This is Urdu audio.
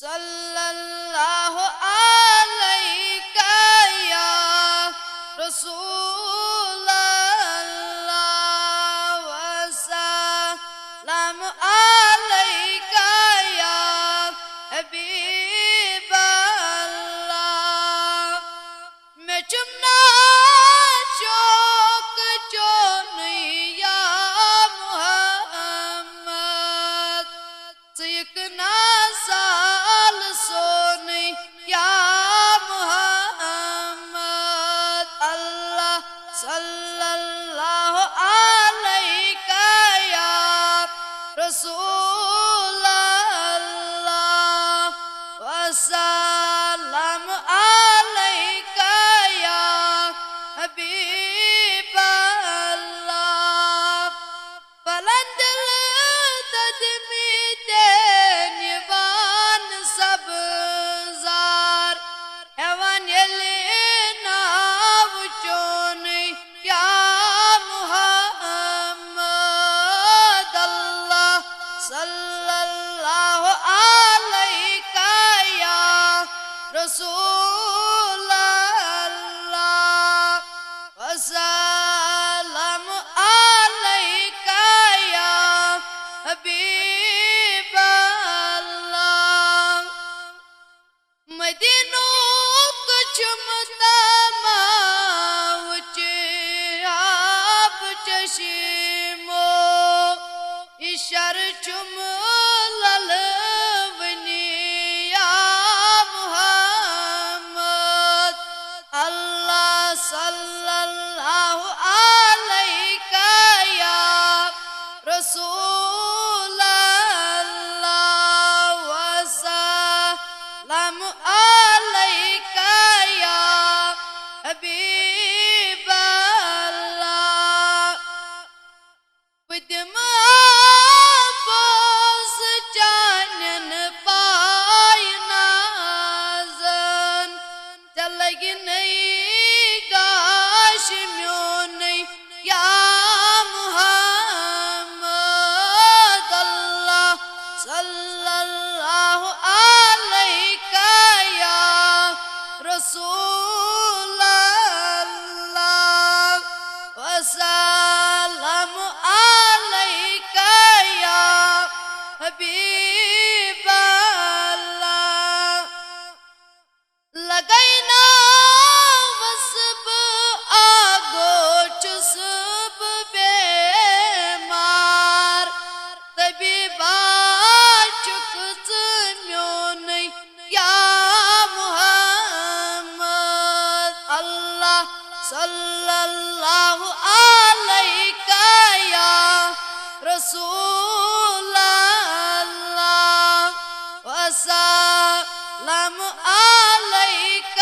صلی اللہ علیہ یا رسول اللہ وسلام علیہ یا حبیب اللہ میں چمنا چوک چونی یا محمد سیکنا سال سونی یا محمد اللہ صلی اللہ علیہ یا رسول اللہ وسلام علیہ یا حبیب اللہ بلند ددمی دینیوان سبزار ایوان ناو چونی یا محمد اللہ صلی اللہ علیہ یا رسول اللہ وسلام علیہ یا حبیب اللہ مدینو کچھ متاماوچ آب چشمو اشار چم للونی یا محمد اللہ صلی اللہ علیہ یا رسول اللہ وسلام علیہ یا حبیب اللہ بدم آباز جانن پائی نازن چلگی نئی گاش میونی یا محمد اللہ صلی اللہ علیہ یا رسول اللہ وسلام علیہ یا حبیب اللہ لگینا وسب آگو چسب بیمار طبیبا چکت میونی یا محمد اللہ صلی اللہ علیہ یا رسول اللہ وسلام علیہ